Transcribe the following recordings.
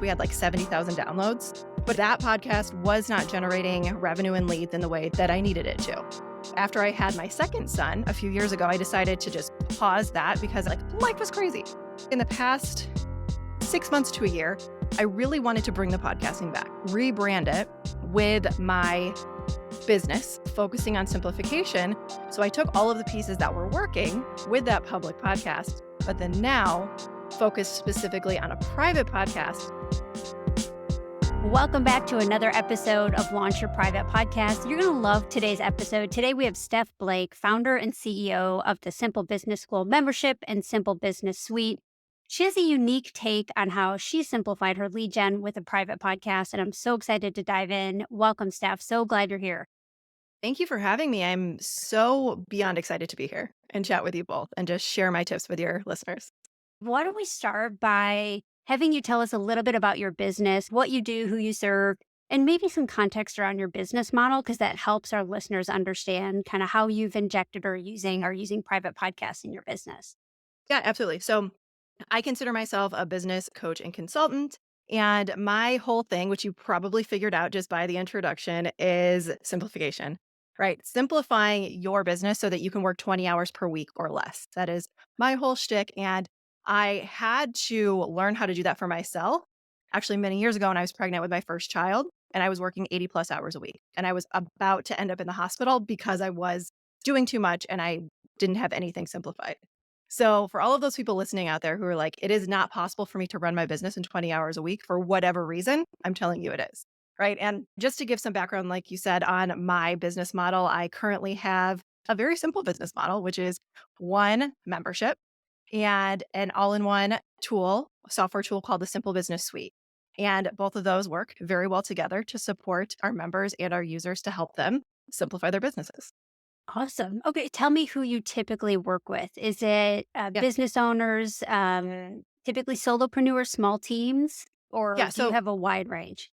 we had like 70,000 downloads, but that podcast was not generating revenue and leads in the way that I needed it to. After I had my second son a few years ago, I decided to just pause that because like life was crazy. In the past 6 months to a year, I really wanted to bring the podcasting back, rebrand it with my business, focusing on simplification. So I took all of the pieces that were working with that public podcast, but then now focus specifically on a private podcast. Welcome back to another episode of Launch Your Private Podcast. You're going to love today's episode. Today we have Steph Blake, founder and CEO of the Simple Business School membership and Simple Business Suite. She has a unique take on how she simplified her lead gen with a private podcast, and I'm so excited to dive in. Welcome, Steph. So glad you're here. Thank you for having me. I'm so beyond excited to be here and chat with you both and just share my tips with your listeners. Why don't we start by having you tell us a little bit about your business, what you do, who you serve, and maybe some context around your business model, because that helps our listeners understand kind of how you've injected or using private podcasts in your business. Yeah, absolutely. So I consider myself a business coach and consultant. And my whole thing, which you probably figured out just by the introduction, is simplification, right? Simplifying your business so that you can work 20 hours per week or less. That is my whole shtick. And I had to learn how to do that for myself actually many years ago when I was pregnant with my first child and I was working 80 plus hours a week. And I was about to end up in the hospital because I was doing too much and I didn't have anything simplified. So for all of those people listening out there who are like, it is not possible for me to run my business in 20 hours a week for whatever reason, I'm telling you it is. Right. And just to give some background, like you said, on my business model, I currently have a very simple business model, which is one membership and an all-in-one tool, software tool called the Simple Business Suite. And both of those work very well together to support our members and our users to help them simplify their businesses. Awesome. Okay, tell me who you typically work with. Is it Yeah. business owners, typically solopreneurs, small teams, or Yeah. do you So have a wide range?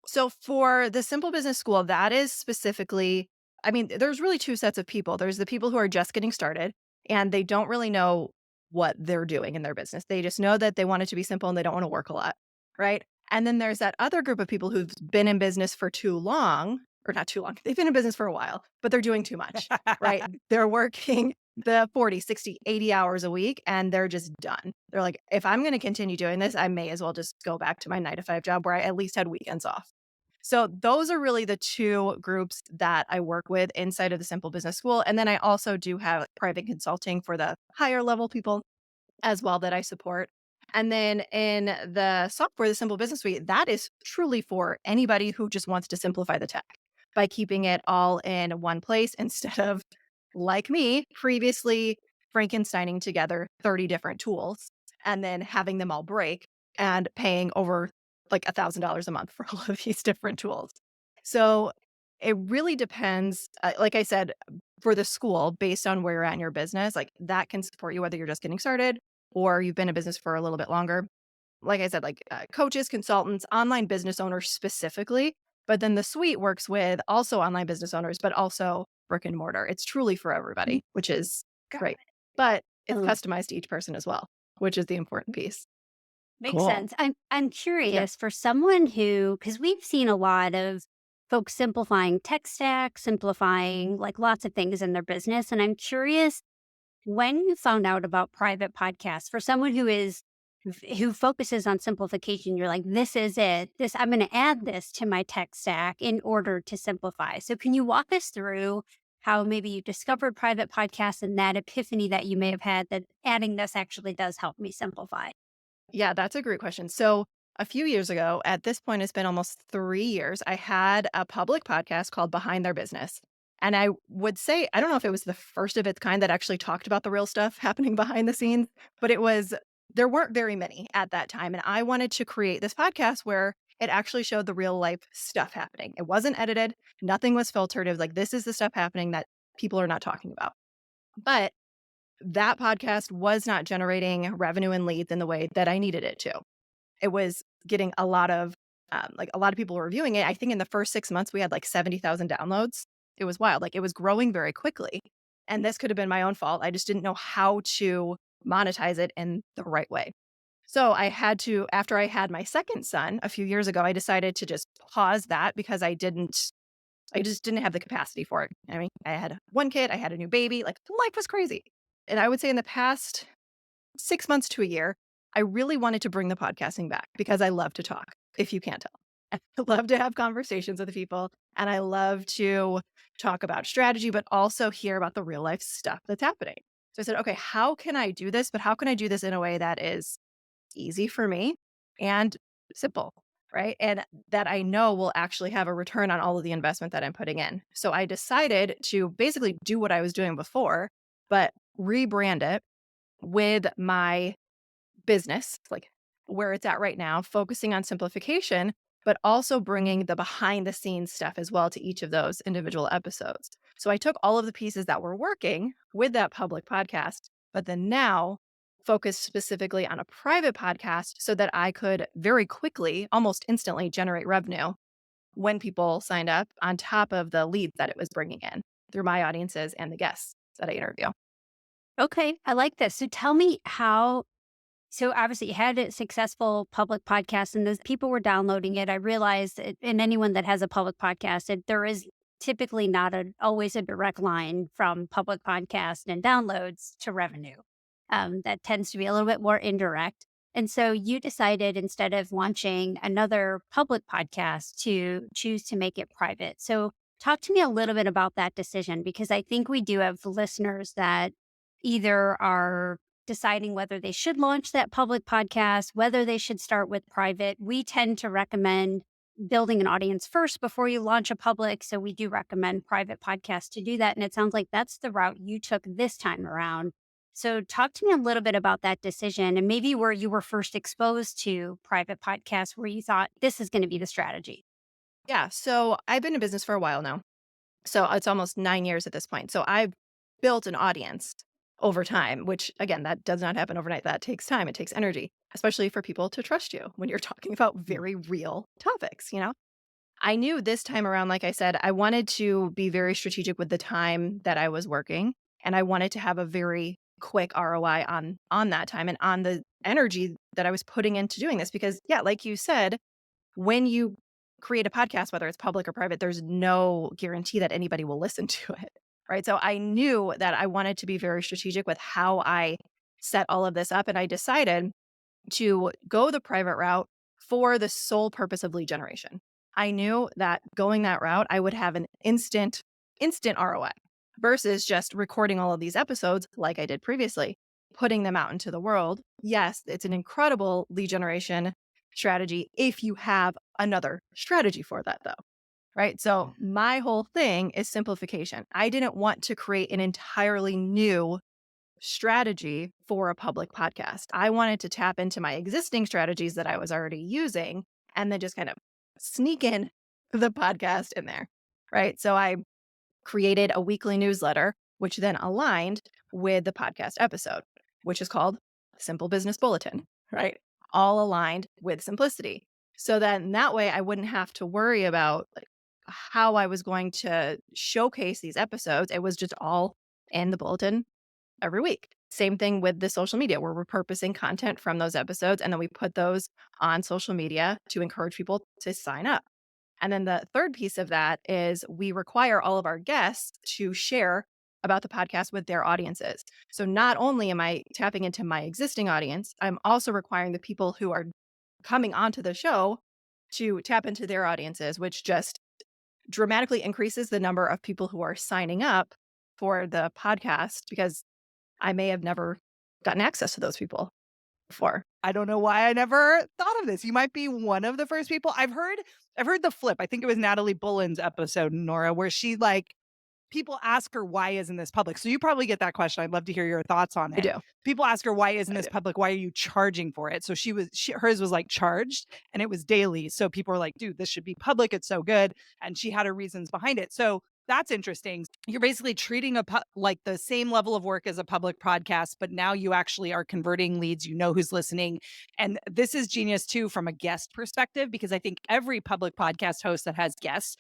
So for the Simple Business School, that is specifically, I mean, there's really two sets of people. There's the people who are just getting started and they don't really know what they're doing in their business. They just know that they want it to be simple and they don't want to work a lot, right? And then there's that other group of people who've been in business for too long, or not too long. They've been in business for a while, but they're doing too much, right? They're working the 40, 60, 80 hours a week and they're just done. They're like, if I'm going to continue doing this, I may as well just go back to my 9 to 5 job where I at least had weekends off. So those are really the two groups that I work with inside of the Simple Business School. And then I also do have private consulting for the higher level people as well that I support. And then in the software, the Simple Business Suite, that is truly for anybody who just wants to simplify the tech by keeping it all in one place instead of, like me, previously Frankensteining together 30 different tools and then having them all break and paying over like $1,000 a month for all of these different tools. So it really depends. Like I said, for the school, based on where you're at in your business, like that can support you whether you're just getting started or you've been in business for a little bit longer. Like I said, like coaches, consultants, online business owners specifically. But then the suite works with also online business owners, but also brick and mortar. It's truly for Mm, everybody, which is got great. But it's it. customized to each person as well, which is the important piece. Makes Cool. sense. I'm Yeah. curious for someone who, because we've seen a lot of folks simplifying tech stack, simplifying like lots of things in their business, and I'm curious when you found out about private podcasts for someone who focuses on simplification. You're like, this is it. This I'm going to add this to my tech stack in order to simplify. So can you walk us through how maybe you discovered private podcasts and that epiphany that you may have had that adding this actually does help me simplify? Yeah, that's a great question. So, a few years ago, at this point, it's been almost 3 years, I had a public podcast called Behind Their Business. And I would say, I don't know if it was the first of its kind that actually talked about the real stuff happening behind the scenes, but there weren't very many at that time. And I wanted to create this podcast where it actually showed the real life stuff happening. It wasn't edited, nothing was filtered. It was like, this is the stuff happening that people are not talking about. But that podcast was not generating revenue and leads in the way that I needed it to. It was getting a lot of like a lot of people were reviewing it. I think in the first 6 months we had like 70,000 downloads. It was wild. Like it was growing very quickly. And this could have been my own fault. I just didn't know how to monetize it in the right way. So I had to, after I had my second son a few years ago, I decided to just pause that because I just didn't have the capacity for it. I mean, I had one kid, I had a new baby, like life was crazy. And I would say in the past 6 months to a year, I really wanted to bring the podcasting back because I love to talk, if you can't tell. I love to have conversations with people and I love to talk about strategy, but also hear about the real life stuff that's happening. So I said, okay, how can I do this? But how can I do this in a way that is easy for me and simple, right? And that I know will actually have a return on all of the investment that I'm putting in. So I decided to basically do what I was doing before, but rebrand it with my business, like where it's at right now, focusing on simplification, but also bringing the behind the scenes stuff as well to each of those individual episodes. So I took all of the pieces that were working with that public podcast, but then now focus specifically on a private podcast so that I could very quickly, almost instantly generate revenue when people signed up on top of the leads that it was bringing in through my audiences and the guests that I interview. Okay, I like this. So tell me how. So obviously, you had a successful public podcast, and those people were downloading it. I realized, and anyone that has a public podcast, there is typically not always a direct line from public podcast and downloads to revenue. That tends to be a little bit more indirect. And so you decided instead of launching another public podcast to choose to make it private. So talk to me a little bit about that decision because I think we do have listeners that either are deciding whether they should launch that public podcast, whether they should start with private. We tend to recommend building an audience first before you launch a public. So we do recommend private podcasts to do that. And it sounds like that's the route you took this time around. So talk to me a little bit about that decision and maybe where you were first exposed to private podcasts where you thought this is going to be the strategy. Yeah. So I've been in business for a while now. So it's almost 9 years at this point. So I've built an audience over time, which again, that does not happen overnight. That takes time. It takes energy, especially for people to trust you when you're talking about very real topics. I knew this time around, like I said, I wanted to be very strategic with the time that I was working. And I wanted to have a very quick ROI on that time and on the energy that I was putting into doing this. Because yeah, like you said, when you create a podcast, whether it's public or private, there's no guarantee that anybody will listen to it. Right. So I knew that I wanted to be very strategic with how I set all of this up. And I decided to go the private route for the sole purpose of lead generation. I knew that going that route, I would have an instant ROI versus just recording all of these episodes like I did previously, putting them out into the world. Yes, it's an incredible lead generation strategy if you have another strategy for that, though. Right. So, my whole thing is simplification. I didn't want to create an entirely new strategy for a public podcast. I wanted to tap into my existing strategies that I was already using and then just kind of sneak in the podcast in there. Right. So I created a weekly newsletter, which then aligned with the podcast episode, which is called Simple Business Bulletin, right? All aligned with simplicity. So then that way I wouldn't have to worry about like how I was going to showcase these episodes. It was just all in the bulletin every week. Same thing with the social media. We're repurposing content from those episodes and then we put those on social media to encourage people to sign up. And then the third piece of that is we require all of our guests to share about the podcast with their audiences. So not only am I tapping into my existing audience, I'm also requiring the people who are coming onto the show to tap into their audiences, which just dramatically increases the number of people who are signing up for the podcast because I may have never gotten access to those people before. I don't know why I never thought of this. You might be one of the first people. I've heard the flip. I think it was Natalie Bullen's episode, Nora, where she like people ask her why isn't this public? So you probably get that question. I'd love to hear your thoughts on I it. do. People ask her why isn't I this do. public? Why are you charging for it? So hers was like charged and it was daily. So people were like, dude, this should be public. It's so good. And she had her reasons behind it. So that's interesting. You're basically treating like the same level of work as a public podcast, but now you actually are converting leads. You know who's listening. And this is genius too from a guest perspective, because I think every public podcast host that has guests,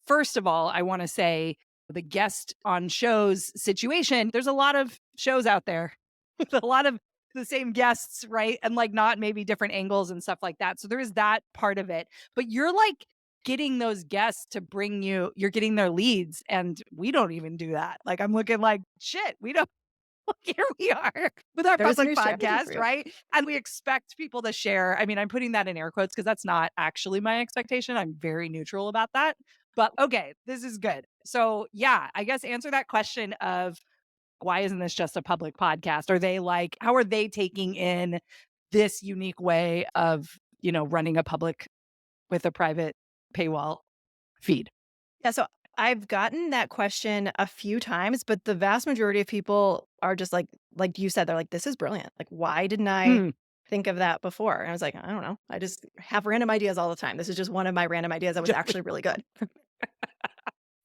first of all, I want to say the guest on shows situation, there's a lot of shows out there with a lot of the same guests, right? And like not maybe different angles and stuff like that. So there is that part of it. But you're like getting those guests to bring you, you're getting their leads. And we don't even do that. Like I'm looking like, shit, we don't. Here we are with our There's a public new strategy for podcast, you. right? And we expect people to share. I mean, I'm putting that in air quotes because that's not actually my expectation. I'm very neutral about that. But okay, this is good. So, yeah, I guess answer that question of why isn't this just a public podcast? Are they like, how are they taking in this unique way of, running a public with a private paywall feed? Yeah, so I've gotten that question a few times, but the vast majority of people are just like you said, they're like, "This is brilliant. Like, why didn't I Hmm. think of that before?" And I was like, "I don't know. I just have random ideas all the time. This is just one of my random ideas that was actually really good."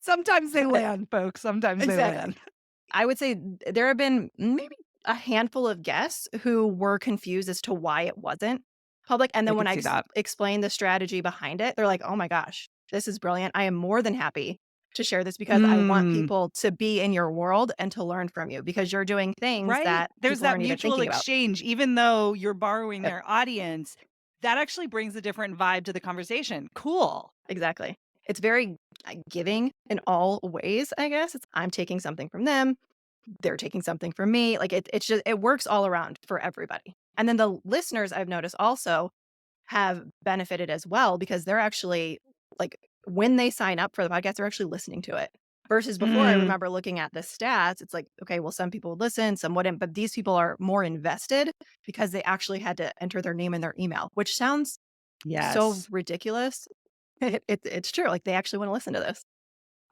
Sometimes they But land, folks. Sometimes they exactly. land. I would say there have been maybe a handful of guests who were confused as to why it wasn't public, and I then when could I see that. explained the strategy behind it, they're like, "Oh my gosh, this is brilliant. I am more than happy to share this because I want Mm. people to be in your world and to learn from you because you're doing things Right? that There's people that aren't even mutual thinking about." exchange, even though you're borrowing Yep, their audience, that actually brings a different vibe to the conversation. Cool. exactly. It's very giving in all ways, I guess. I'm taking something from them, they're taking something from me. Like it's just it works all around for everybody. And then the listeners I've noticed also have benefited as well because they're actually like when they sign up for the podcast, they're actually listening to it. Versus before, I Mm, remember looking at the stats, it's like, okay, well, some people would listen, some wouldn't, but these people are more invested because they actually had to enter their name and their email, which sounds so yes. ridiculous. It's true. Like they actually want to listen to this.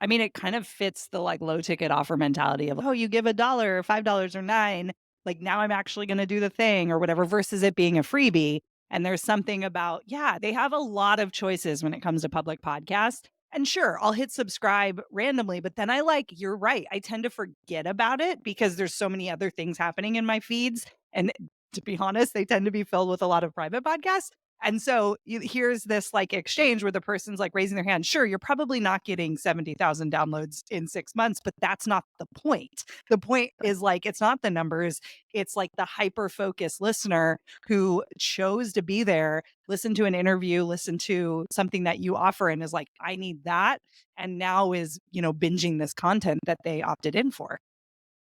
I mean, it kind of fits the like low ticket offer mentality of, oh, you give $1 or $5 or 9. Like now I'm actually going to do the thing or whatever versus it being a freebie. And there's something about, yeah, they have a lot of choices when it comes to public podcasts. And sure, I'll hit subscribe randomly, but then you're right. I tend to forget about it because there's so many other things happening in my feeds. And to be honest, they tend to be filled with a lot of private podcasts. And so here's this like exchange where the person's like raising their hand. Sure, you're probably not getting 70,000 downloads in 6 months, but that's not the point. The point is like, it's not the numbers. It's like the hyper focused listener who chose to be there, listen to an interview, listen to something that you offer and is like, I need that. And now is, binging this content that they opted in for.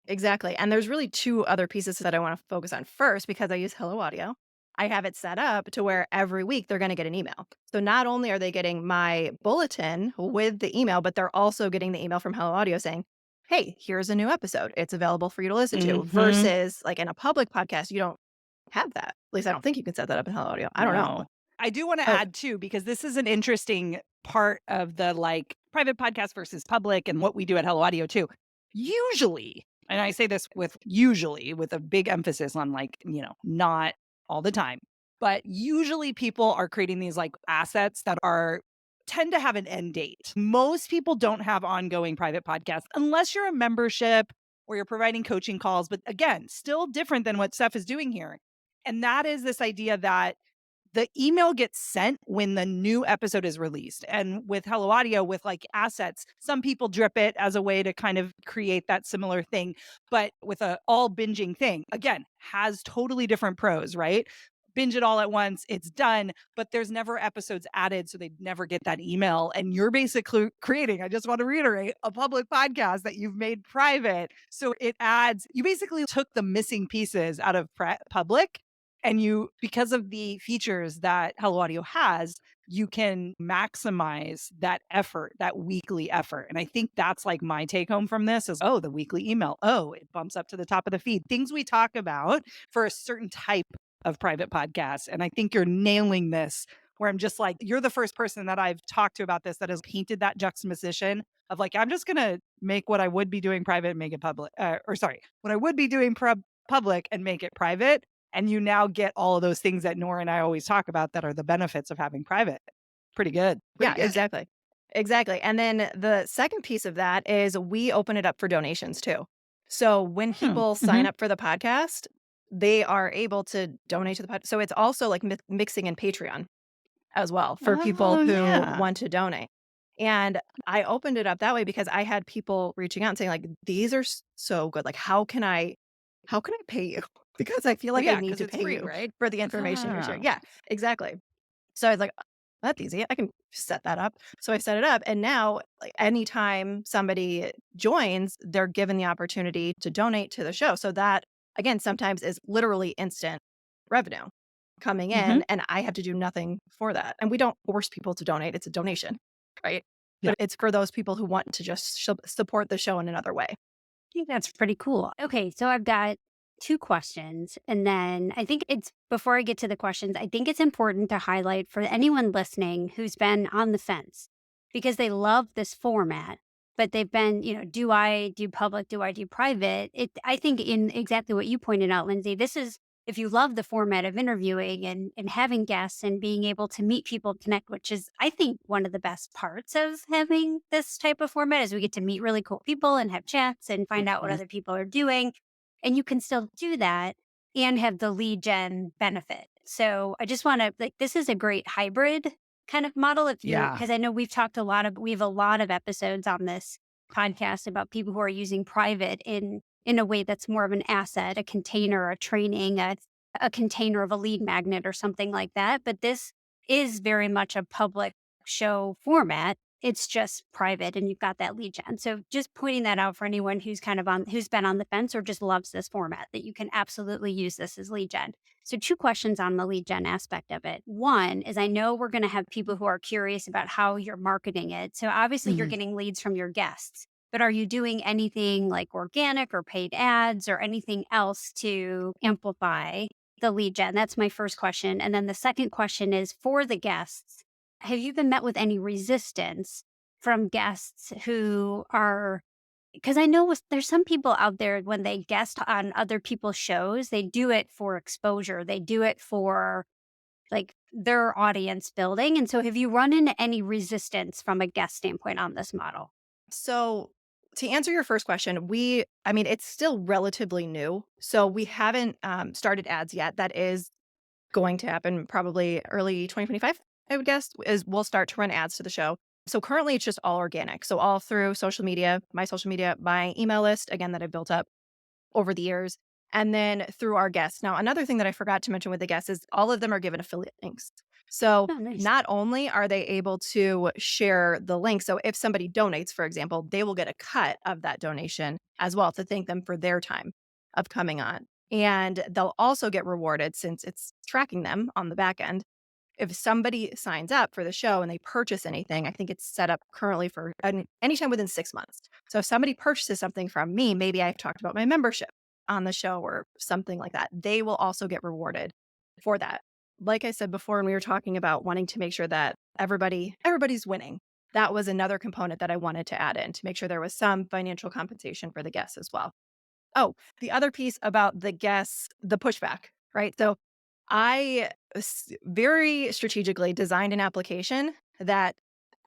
Exactly, and there's really 2 other pieces that I wanna focus on first because I use Hello Audio. I have it set up to where every week they're gonna get an email. So not only are they getting my bulletin with the email, but they're also getting the email from Hello Audio saying, "Hey, here's a new episode. It's available for you to listen to." Hmm. Versus, like, in a public podcast, you don't have that. At least I don't think you can set that up in Hello Audio. I don't know. No. I do wanna But add too, because this is an interesting part of the, like, private podcast versus public and what we do at Hello Audio too. Usually, and I say this with usually with a big emphasis on, like, not all the time, but usually people are creating these, like, assets that are tend to have an end date. Most people don't have ongoing private podcasts unless you're a membership or you're providing coaching calls, but again, still different than what Steph is doing here. And that is this idea that the email gets sent when the new episode is released. And with Hello Audio, with like assets, some people drip it as a way to kind of create that similar thing. But with a all binging thing, again, has totally different pros, right? Binge it all at once, it's done, but there's never episodes added. So they never get that email. And you're basically creating, I just want to reiterate, a public podcast that you've made private. So it adds, you basically took the missing pieces out of public and you because of the features that Hello Audio has, you can maximize that effort, that weekly effort. And I think that's like my take home from this is, oh, the weekly email. Oh, it bumps up to the top of the feed. Things we talk about for a certain type of private podcast. And I think you're nailing this where I'm just like, you're the first person that I've talked to about this that has painted that juxtaposition of like, I'm just going to make what I would be doing private and make it public. Or sorry, what I would be doing public and make it private and you now get all of those things that Nora and I always talk about that are the benefits of having private. Pretty good. Pretty yeah, good. exactly. Exactly, and then the second piece of that is we open it up for donations too. So when Hmm. people sign Mhm. up for the podcast, they are able to donate to the pod so it's also like mixing in Patreon as well for people Oh, who yeah. want to donate. And I opened it up that way because I had people reaching out and saying like, "These are so good. Like, how can I pay you?" because I feel Well, like I yeah, need because to it's pay free, you right? for the information you're sharing. Oh. Yeah, exactly. So I was like, that's easy. I can set that up. So I set it up. And now, like, anytime somebody joins, they're given the opportunity to donate to the show. So that, again, sometimes is literally instant revenue coming Hmm. in. And I have to do nothing for that. And we don't force people to donate, it's a donation, right? Yeah. But it's for those people who want to just support the show in another way. Think that's pretty cool. Okay, so I've got two questions. And then I think it's before I get to the questions, I think it's important to highlight for anyone listening who's been on the fence because they love this format, but they've been, do I do public? Do I do private? I think in exactly what you pointed out, Lindsay, this is if you love the format of interviewing and having guests and being able to meet people, connect, which is, I think, one of the best parts of having this type of format is we get to meet really cool people and have chats and find out what Mhm. other people are doing. And you can still do that and have the lead gen benefit. So I just want to like, this is a great hybrid kind of model. If you're, Yeah. because I know we have a lot of episodes on this podcast about people who are using private in a way that's more of an asset, a container, a training, a container of a lead magnet or something like that. But this is very much a public show format. It's just private and you've got that lead gen. So just pointing that out for anyone who's who's been on the fence or just loves this format, that you can absolutely use this as lead gen. So two questions on the lead gen aspect of it. One is I know we're going to have people who are curious about how you're marketing it. So obviously you're Mhm. getting leads from your guests. But are you doing anything like organic or paid ads or anything else to amplify the lead gen? That's my first question. And then the second question is for the guests, have you been met with any resistance from guests who are, because I know there's some people out there when they guest on other people's shows, they do it for exposure, they do it for like their audience building. And so have you run into any resistance from a guest standpoint on this model? So to answer your first question, I mean, it's still relatively new. So we haven't started ads yet. That is going to happen probably early 2025, I would guess, is we'll start to run ads to the show. So currently it's just all organic. So all through social media, my email list, again, that I've built up over the years, and then through our guests. Now, another thing that I forgot to mention with the guests is all of them are given affiliate links. So Oh, nice. not only are they able to share the link, so if somebody donates, for example, they will get a cut of that donation as well to thank them for their time of coming on. And they'll also get rewarded since it's tracking them on the back end. If somebody signs up for the show and they purchase anything, I think it's set up currently for anytime within 6 months. So if somebody purchases something from me, maybe I've talked about my membership on the show or something like that, they will also get rewarded for that. Like I said before, when we were talking about wanting to make sure that everybody's winning, that was another component that I wanted to add in to make sure there was some financial compensation for the guests as well. Oh, the other piece about the guests, the pushback, right? So very strategically designed an application that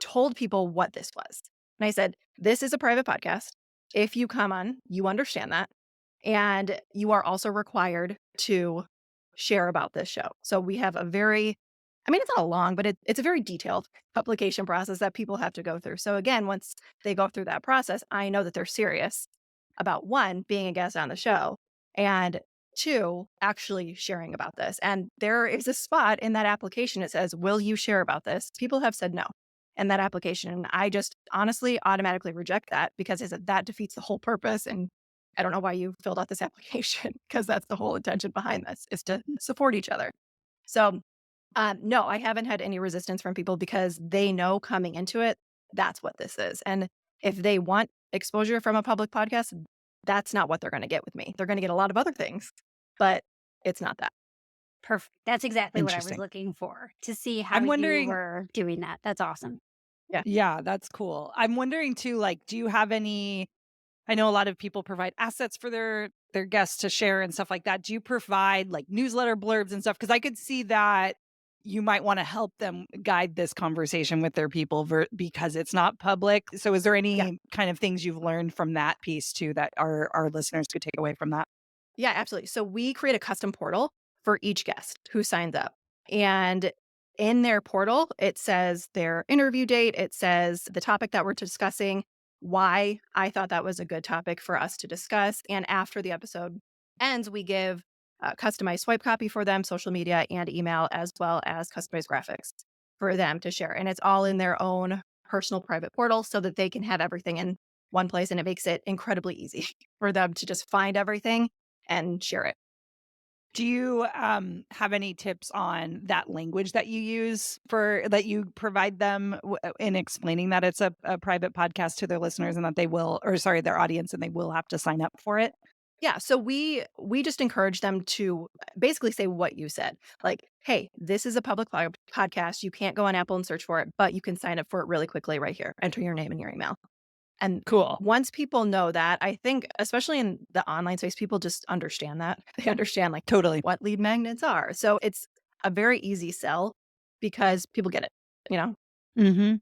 told people what this was. And I said, this is a private podcast. If you come on, you understand that. And you are also required to share about this show. So we have I mean, it's not long, but it's a very detailed application process that people have to go through. So again, once they go through that process, I know that they're serious about one, being a guest on the show, and two, actually sharing about this. And there is a spot in that application that says, will you share about this? People have said no in that application. And I just honestly automatically reject that because that defeats the whole purpose. And I don't know why you filled out this application because that's the whole intention behind this is to support each other. So no, I haven't had any resistance from people because they know coming into it, that's what this is. And if they want exposure from a public podcast, that's not what they're going to get with me. They're going to get a lot of other things, but it's not that. Perfect. That's exactly what I was Interesting. looking for to see how I'm you wondering, were doing that. That's awesome. Yeah. yeah, that's cool. I'm wondering too, like, do you have any I know a lot of people provide assets for their guests to share and stuff like that. Do you provide like newsletter blurbs and stuff? Because I could see that you might want to help them guide this conversation with their people because it's not public. So, is there Yeah. any kind of things you've learned from that piece too that our listeners could take away from that? Yeah, absolutely. So we create a custom portal for each guest who signs up. And in their portal, it says their interview date, it says the topic that we're discussing, why I thought that was a good topic for us to discuss. And after the episode ends, we give customized swipe copy for them, social media and email, as well as customized graphics for them to share. And it's all in their own personal private portal so that they can have everything in one place. And it makes it incredibly easy for them to just find everything and share it. Do you have any tips on that language that you use for that you provide them in explaining that it's a private podcast to their listeners and that they will, or sorry, their audience, and they will have to sign up for it? Yeah, so we just encourage them to basically say what you said. Like, "Hey, this is a public podcast. You can't go on Apple and search for it, but you can sign up for it really quickly right here. Enter your name and your email." And Cool. once people know that, I think especially in the online space, people just understand that. They understand, like, Totally. what lead magnets are. So it's a very easy sell because people get it, you know? Hmm.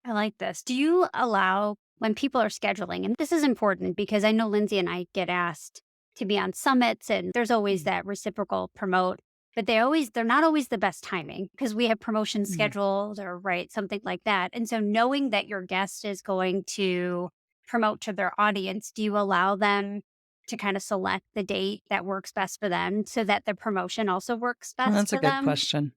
I like this. Do you allow when people are scheduling, and this is important because I know Lindsay and I get asked to be on summits and there's always that reciprocal promote, but they're not always the best timing because we have promotions Mm. scheduled or right, something like that. And so knowing that your guest is going to promote to their audience, do you allow them to kind of select the date that works best for them so that the promotion also works Well, best that's a for good them? question.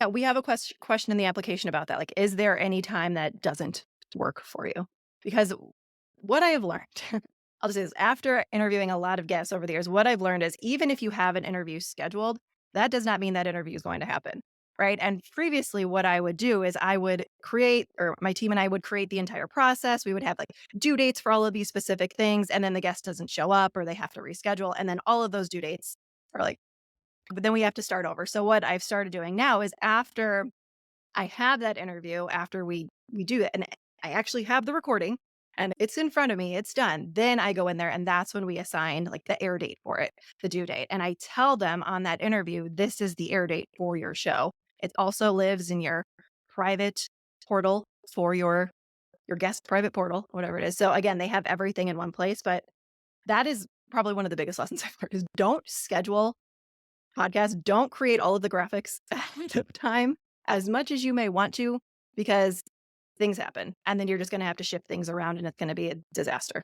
Yeah, we have a question in the application about that. Like, is there any time that doesn't work for you? Because what I have learned, I'll just say this, after interviewing a lot of guests over the years, what I've learned is even if you have an interview scheduled, that does not mean that interview is going to happen. Right. And previously, what I would do is I would create, or my team and I would create the entire process. We would have like due dates for all of these specific things. And then the guest doesn't show up or they have to reschedule. And then all of those due dates are like, but then we have to start over. So what I've started doing now is after I have that interview, after we do it, and I actually have the recording and it's in front of me, it's done. Then I go in there and that's when we assign like the air date for it, the due date. And I tell them on that interview, this is the air date for your show. It also lives in your private portal for your guest private portal, whatever it is. So again, they have everything in one place, but that is probably one of the biggest lessons I've learned is don't schedule podcast, don't create all of the graphics ahead of time as much as you may want to, because things happen. And then you're just going to have to shift things around and it's going to be a disaster.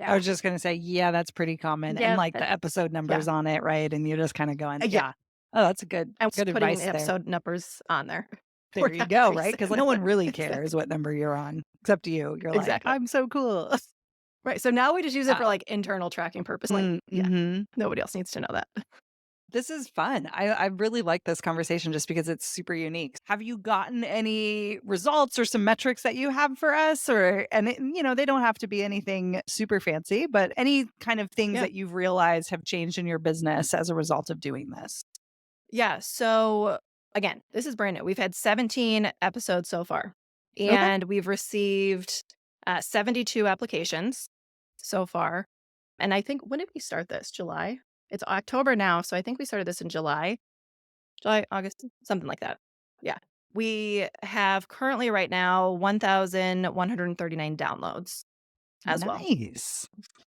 I Yeah. was just gonna say, yeah, that's pretty common, and Yep. like the episode Yeah. numbers on it, right? And you're just kind of going, Yeah. yeah. Oh, that's a good I was good putting advice the there. episode numbers on there for There you that go, right? reason. Because no one really Exactly. cares what number you're on, except you. You're like, Exactly. I'm so cool. Right. So now we just use it Uh, for like internal tracking purpose. Like, yeah, mhm. nobody else needs to know that. This is fun. I really like this conversation just because it's super unique. Have you gotten any results or some metrics that you have for us? Or, and they don't have to be anything super fancy, but any kind of things Yeah. that you've realized have changed in your business as a result of doing this? Yeah. So again, this is brand new. We've had 17 episodes so far, Okay. and we've received 72 applications so far. And I think when did we start this? July? It's October now, so I think we started this in July, August, something like that. Yeah. We have currently right now 1,139 downloads as well Nice.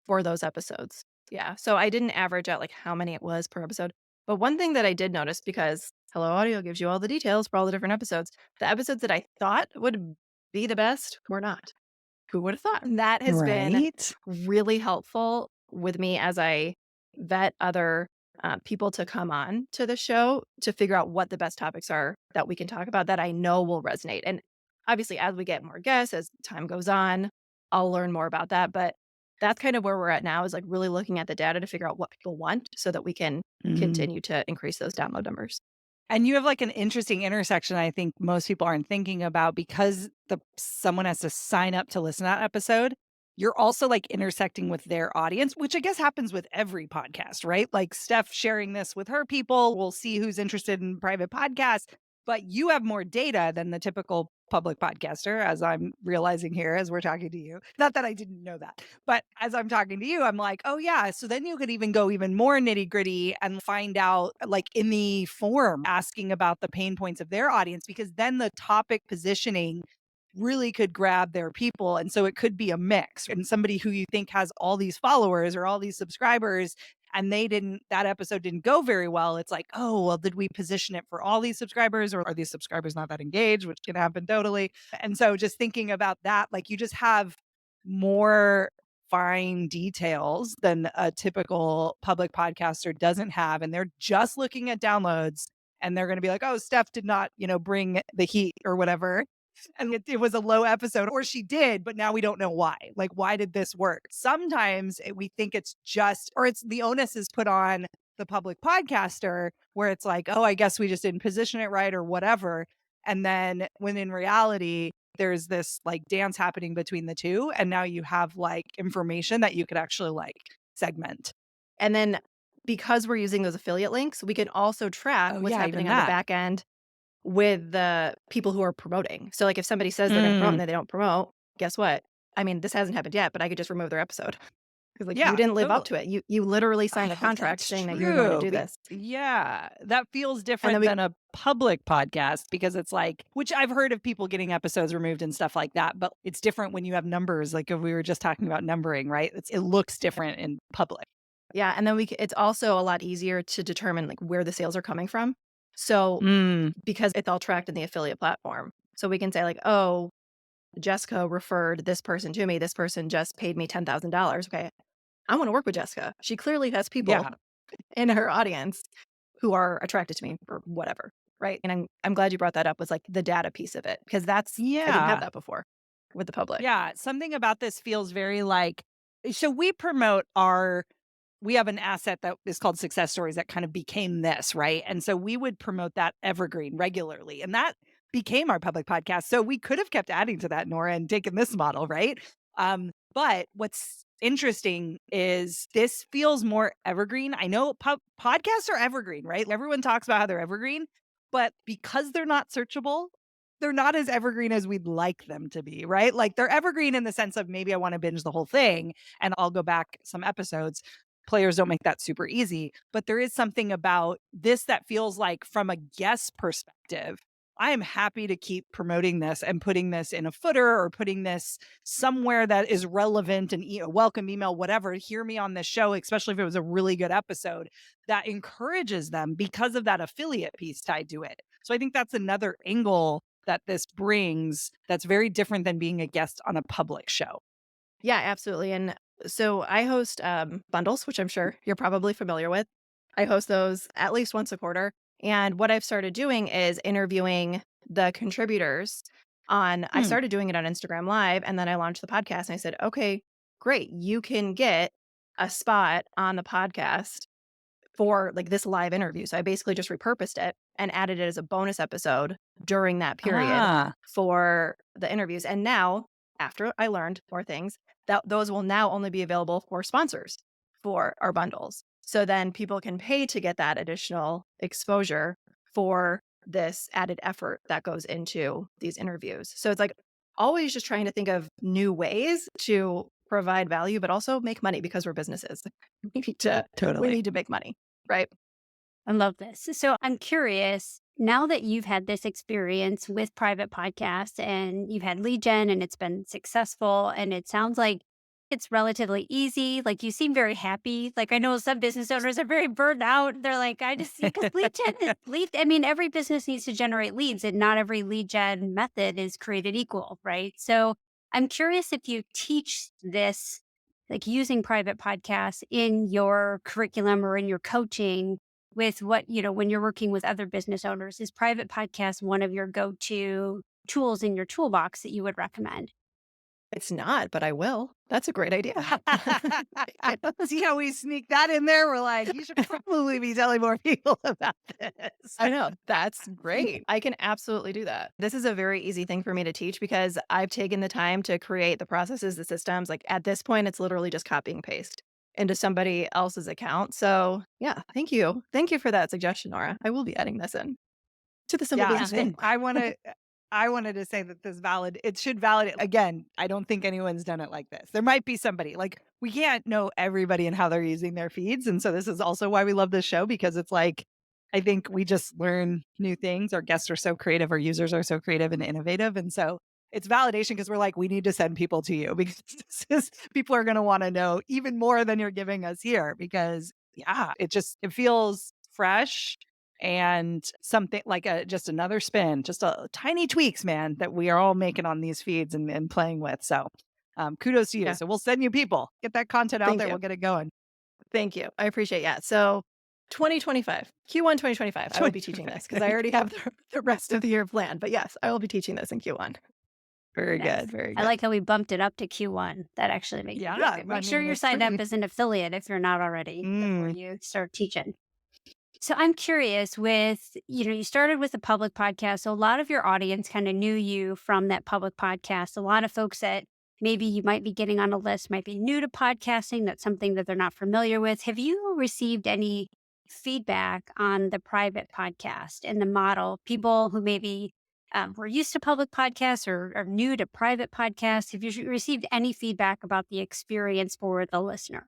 for those episodes. Yeah. So I didn't average out like how many it was per episode. But one thing that I did notice, because Hello Audio gives you all the details for all the different episodes, the episodes that I thought would be the best were not. Who would have thought? And that has been Right? really helpful with me as I vet other people to come on to the show to figure out what the best topics are that we can talk about that I know will resonate. And obviously, as we get more guests, as time goes on, I'll learn more about that. But that's kind of where we're at now is like really looking at the data to figure out what people want so that we can Mhm. continue to increase those download numbers. And you have like an interesting intersection I think most people aren't thinking about because someone has to sign up to listen to that episode. You're also like intersecting with their audience, which I guess happens with every podcast, right? Like Steph sharing this with her people, we'll see who's interested in private podcasts, but you have more data than the typical public podcaster, as I'm realizing here as we're talking to you. Not that I didn't know that, but as I'm talking to you, I'm like, oh, yeah. So then you could even go even more nitty gritty and find out, like in the forum, asking about the pain points of their audience, because then the topic positioning really could grab their people. And so it could be a mix. And somebody who you think has all these followers or all these subscribers and that episode didn't go very well, it's like, oh, well, did we position it for all these subscribers or are these subscribers not that engaged, which can happen totally. And so just thinking about that, like you just have more fine details than a typical public podcaster doesn't have. And they're just looking at downloads and they're going to be like, oh, Steph did not, bring the heat or whatever. And it was a low episode, or she did, but now we don't know why. Like, why did this work? Sometimes we think it's just, or it's the onus is put on the public podcaster where it's like, oh, I guess we just didn't position it right or whatever. And then when in reality, there's this like dance happening between the two. And now you have like information that you could actually like segment. And then because we're using those affiliate links, we can also track Oh, what's yeah, even happening on the that. back end with the people who are promoting. So, like, if somebody says they're gonna promote and Mm, then they don't promote, guess what? I mean, this hasn't happened yet, but I could just remove their episode because, like, you yeah, didn't live up totally. to it. You literally signed a Oh, contract that's saying that you were going to true. do this. Yeah, that feels And then different we than a public podcast because it's like, which I've heard of people getting episodes removed and stuff like that, but it's different when you have numbers. Like if we were just talking about numbering, right? It looks different in public. yeah, and then it's also a lot easier to determine, like, where the sales are coming from. So, Mm, because it's all tracked in the affiliate platform. So we can say, like, "Oh, Jessica referred this person to me. This person just paid me $10,000. Okay, I wanna work with Jessica. She clearly has people yeah. in her audience who are attracted to me or whatever, right? And I'm glad you brought that up was, like, the data piece of it because I didn't have Yeah. that before with the public. Yeah. Something about this feels very like, so we have an asset that is called success stories that kind of became this, right? And so we would promote that evergreen regularly. And that became our public podcast. So we could have kept adding to that, Nora, and taken this model, right? But what's interesting is this feels more evergreen. I know podcasts are evergreen, right? Everyone talks about how they're evergreen, but because they're not searchable, they're not as evergreen as we'd like them to be, right? Like they're evergreen in the sense of maybe I want to binge the whole thing and I'll go back some episodes. Players don't make that super easy, but there is something about this that feels like from a guest perspective, I am happy to keep promoting this and putting this in a footer or putting this somewhere that is relevant and welcome email, whatever. Hear me on this show, especially if it was a really good episode that encourages them because of that affiliate piece tied to it. So I think that's another angle that this brings that's very different than being a guest on a public show. Yeah, absolutely, and so I host, bundles, which I'm sure you're probably familiar with. I host those at least once a quarter, and what I've started doing is interviewing the contributors I Hmm. started doing it on Instagram Live, and then I launched the podcast, and I said, "Okay, great, you can get a spot on the podcast for, like, this live interview." So I basically just repurposed it and added it as a bonus episode during that period Ah, for the interviews. And now, after I learned more things, that those will now only be available for sponsors for our bundles. So then people can pay to get that additional exposure for this added effort that goes into these interviews. So it's like always just trying to think of new ways to provide value, but also make money because we're businesses. We need to we totally. need to make money, right? I love this. So I'm curious, now that you've had this experience with private podcasts and you've had lead gen and it's been successful and it sounds like it's relatively easy. Like you seem very happy. Like I know some business owners are very burned out. They're like, I just because lead gen is lead. I mean, every business needs to generate leads and not every lead gen method is created equal, right? So I'm curious if you teach this, like using private podcasts in your curriculum or in your coaching with what, when you're working with other business owners, is private podcast one of your go-to tools in your toolbox that you would recommend? It's not, but I will. That's a great idea. See how we sneak that in there? We're like, you should probably be telling more people about this. I know. That's great. I can absolutely do that. This is a very easy thing for me to teach because I've taken the time to create the processes, the systems. Like at this point, it's literally just copy and paste into somebody else's account. So yeah, thank you. Thank you for that suggestion, Nora. I will be adding this in to the simple Yeah, business Yeah. school. and I wanted to say that it should validate again, I don't think anyone's done it like this. There might be somebody, like, we can't know everybody and how they're using their feeds, and so this is also why we love this show because it's like, I think we just learn new things. Our guests are so creative, our users are so creative and innovative, and so it's validation because 'cause we're like, "We need to send people to you because this is people are gonna wanna know even more than you're giving us here," because, yeah, it feels fresh and something like just another spin, just a tiny tweaks, man, that we are all making on these feeds and playing with. So Kudos to you. Yeah. So we'll send you people. Get that content out Thank there. you. We'll get it going. Thank you. I appreciate. Yeah. So 2025, Q1 2025, I will be teaching this because I already have the rest of the year planned. But yes, I will be teaching this in Q1. Very Nice. good. Very I good. like how we bumped it up to Q1. That actually makes Yeah. yeah, I make sure mean, you're it's signed up pretty. as an affiliate if you're not already before Mm, you start teaching. So I'm curious with, you started with a public podcast. So a lot of your audience kind of knew you from that public podcast. A lot of folks that maybe you might be getting on a list might be new to podcasting. That's something that they're not familiar with. Have you received any feedback on the private podcast and the model? People who maybe were used to public podcasts or are new to private podcasts. Have you received any feedback about the experience for the listener?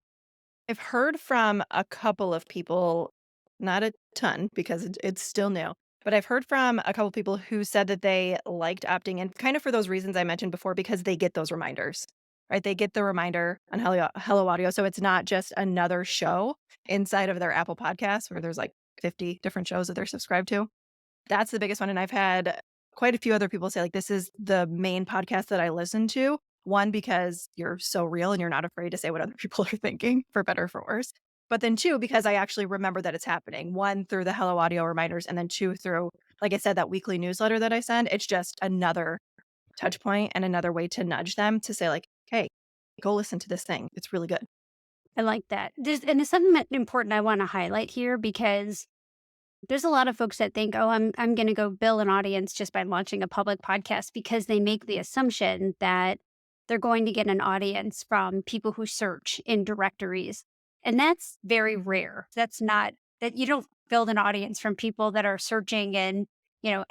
I've heard from a couple of people, not a ton because it's still new, but I've heard from a couple of people who said that they liked opting in kind of for those reasons I mentioned before because they get those reminders, right? They get the reminder on Hello Audio. So it's not just another show inside of their Apple Podcasts where there's like 50 different shows that they're subscribed to. That's the biggest one, and I've had quite a few other people say, like, "This is the main podcast that I listen to." One, because you're so real and you're not afraid to say what other people are thinking, for better or for worse. But then two, because I actually remember that it's happening. One, through the Hello Audio reminders, and then two, through, like I said, that weekly newsletter that I send. It's just another touch point and another way to nudge them to say, like, "Hey, go listen to this thing. It's really good." I like that. And it's something important I want to highlight here because there's a lot of folks that think, "Oh, I'm going to go build an audience just by launching a public podcast," because they make the assumption that they're going to get an audience from people who search in directories. And that's very rare. That's not that you don't build an audience from people that are searching in,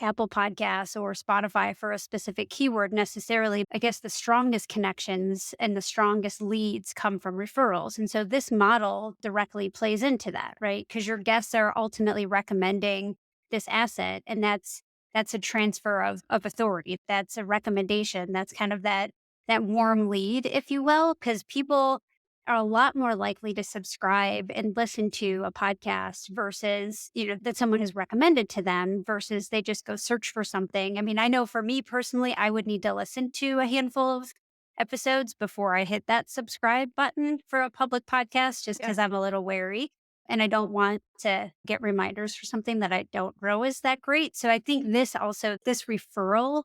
Apple Podcasts or Spotify for a specific keyword necessarily. I guess the strongest connections and the strongest leads come from referrals. And so this model directly plays into that, right? Because your guests are ultimately recommending this asset. And that's a transfer of authority. That's a recommendation. That's kind of that warm lead, if you will, because people are a lot more likely to subscribe and listen to a podcast versus, that someone has recommended to them versus they just go search for something. I mean, I know for me personally, I would need to listen to a handful of episodes before I hit that subscribe button for a public podcast, just Yeah. because I'm a little wary and I don't want to get reminders for something that I don't know is that great. So I think this referral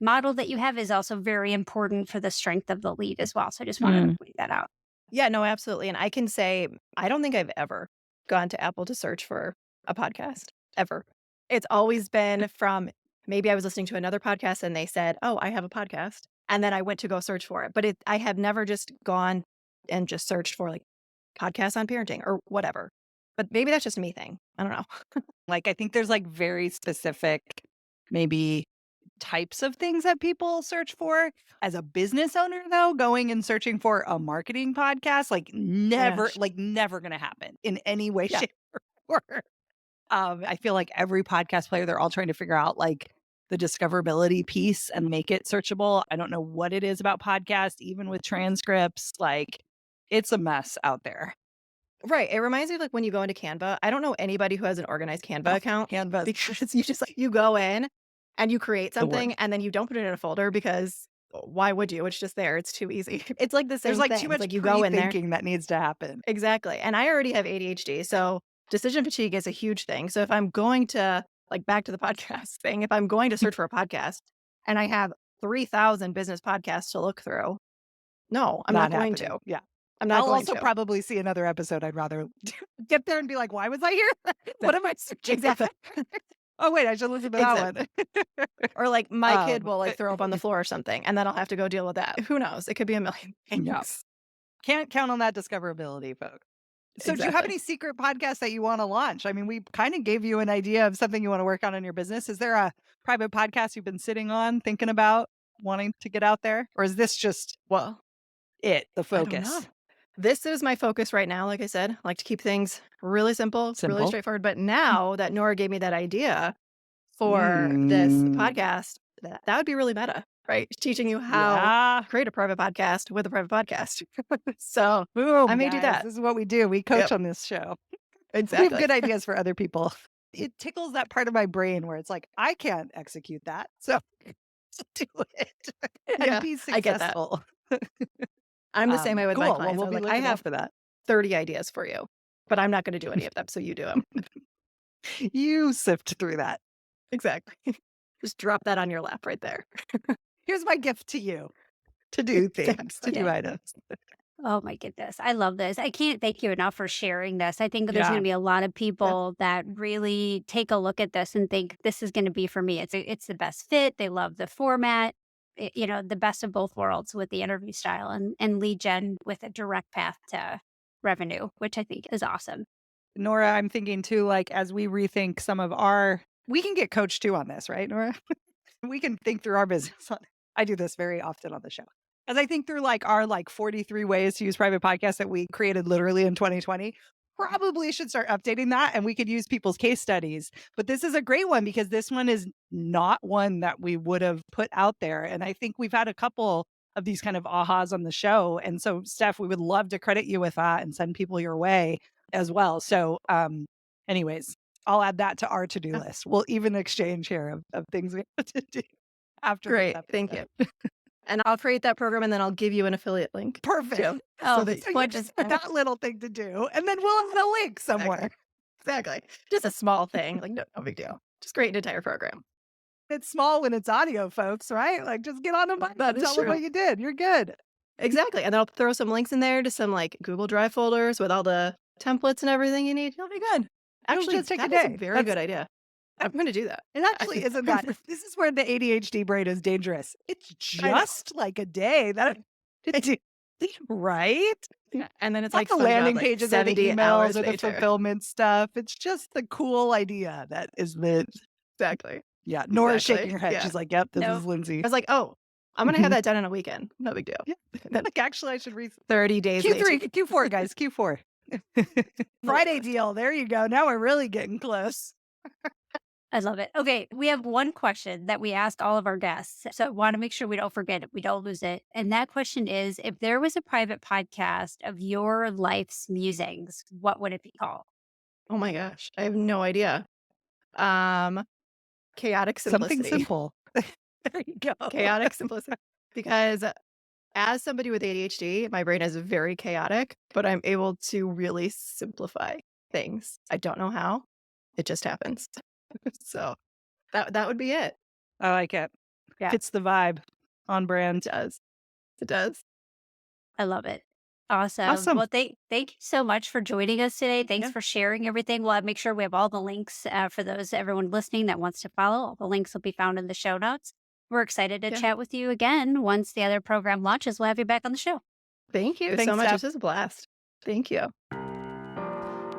model that you have is also very important for the strength of the lead as well. So I just wanted to mm. point that out. Yeah, no, absolutely. And I can say, I don't think I've ever gone to Apple to search for a podcast, ever. It's always been from maybe I was listening to another podcast and they said, "Oh, I have a podcast." And then I went to go search for it. But I have never just gone and just searched for like podcasts on parenting or whatever. But maybe that's just a me thing. I don't know. Like, I think there's like very specific, maybe types of things that people search for. As a business owner, though, going and searching for a marketing podcast, Oh my gosh. never going to happen in any way, Yeah. shape, or form. I feel like every podcast player, they're all trying to figure out like the discoverability piece and make it searchable. I don't know what it is about podcasts, even with transcripts. Like, it's a mess out there. Right. It reminds me of like when you go into Canva. I don't know anybody who has an organized Canva Oh, account Canvas, because you just like you go in and you create the something worst. and then you don't put it in a folder because why would you? It's just there. It's too easy. It's like the There's same like too thing. It's much like you go in there. pre-thinking that needs to happen. Exactly. And I already have ADHD. So decision fatigue is a huge thing. So if I'm going to like back to the podcast thing, if I'm going to search for a podcast and I have 3,000 business podcasts to look through, no, I'm not Not going happening. to. Yeah. I'm not I'll going also to. probably see another episode. I'd rather get there and be like, why was I here? What am I searching for Exactly. that? Oh, wait, I should listen to that Exactly. one. Or like my kid um, will like throw up on the floor or something, and then I'll have to go deal with that. Who knows? It could be a million yeah. things. Can't count on that discoverability, folks. So, do you have Exactly. any secret podcasts that you want to launch? I mean, we kind of gave you an idea of something you want to work on in your business. Is there a private podcast you've been sitting on, thinking about wanting to get out there? Or is this just Well, the I don't know. focus? This is my focus right now. Like I said, I like to keep things really simple, really Simple. straightforward. But now that Nora gave me that idea for this Mm, podcast, that would be really meta, right? Teaching you how yeah. to create a private podcast with a private podcast. So I Boom, may do guys. that. This is what we do. We coach Yep, on this show. We have exactly. good ideas for other people. It tickles that part of my brain where it's like, I can't execute that. So do it and Yeah, be I get that. successful. I'm the same way with my Cool. Well, clients. we'll I'm be like, I looking out have for that. 30 ideas for you, but I'm not going to do any of them. So you do them. You sift through that. Exactly. Just drop that on your lap right there. Here's my gift to you to do things, to Exactly. do Yeah. items. Oh my goodness. I love this. I can't thank you enough for sharing this. I think that there's Yeah. going to be a lot of Yeah. people that really take a look at this and think this is going to be for me. It's the best fit. They love the format. The best of both worlds with the interview style and lead gen with a direct path to revenue, which I think is awesome. Nora, I'm thinking too, like, as we rethink some of we can get coached too on this, right, Nora? We can think through our business. I do this very often on the show. As I think through like our 43 ways to use private podcasts that we created literally in 2020, probably should start updating that and we could use people's case studies. But this is a great one because this one is not one that we would have put out there. And I think we've had a couple of these kind of ahas on the show. And so, Steph, we would love to credit you with that and send people your way as well. So, anyways, I'll add that to our to-do Yeah. list. We'll even exchange here of things we have to do after this Great. Thank episode. you. And I'll create that program and then I'll give you an affiliate link. Perfect. Too, Oh, so that So you what just is got that little thing to do, and then we'll have a link somewhere. Exactly. Just a small thing. Like, no big deal. Just create an entire program. It's small when it's audio, folks, right? Like, just get on a button That and is tell them true. what you did. You're good. Exactly. And then I'll throw some links in there to some like Google Drive folders with all the templates and everything you need. You'll be good. Actually, just take a that is day. a very That's- good idea. I'm going to do that. It actually isn't that. This is where the ADHD brain is dangerous. It's I know. just like a day that right? Yeah. And then it's Not like the SpongeBob, landing like pages or the 70 emails hours or the later. fulfillment stuff. It's just the cool idea that is the Exactly. yeah. Nora's Exactly. shaking her head. Yeah. She's like, "Yep, this Nope. is Lindsay." I was like, oh, I'm going to have that done in a weekend. No big deal. Yeah. Then Like, actually, I should read 30 days Q3, later. Q4, guys, Q4. Friday deal. There you go. Now we're really getting close. I love it. Okay, we have one question that we ask all of our guests. So I want to make sure we don't forget it, we don't lose it. And that question is, if there was a private podcast of your life's musings, what would it be called? Oh my gosh. I have no idea. Chaotic Something simplicity. simple. There you go. Chaotic simplicity. Because as somebody with ADHD, my brain is very chaotic, but I'm able to really simplify things. I don't know how. It just happens. So that would be it. I like it. Yeah. Fits the vibe. On brand. It does. It does. I love it. Awesome. Awesome. Well, thank you so much for joining us today. Thanks Yeah. for sharing everything. We'll make sure we have all the links for everyone listening that wants to follow. All the links will be found in the show notes. We're excited to Yeah. chat with you again once the other program launches. We'll have you back on the show. Thank you Thanks, so much. Steph. This is a blast. Thank you.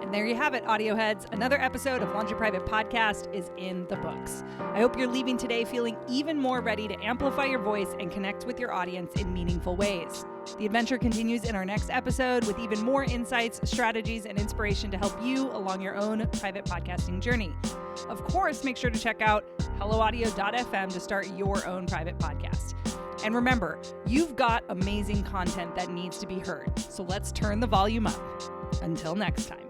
And there you have it, audio heads. Another episode of Launch Your Private Podcast is in the books. I hope you're leaving today feeling even more ready to amplify your voice and connect with your audience in meaningful ways. The adventure continues in our next episode with even more insights, strategies, and inspiration to help you along your own private podcasting journey. Of course, make sure to check out helloaudio.fm to start your own private podcast. And remember, you've got amazing content that needs to be heard. So let's turn the volume up. Until next time.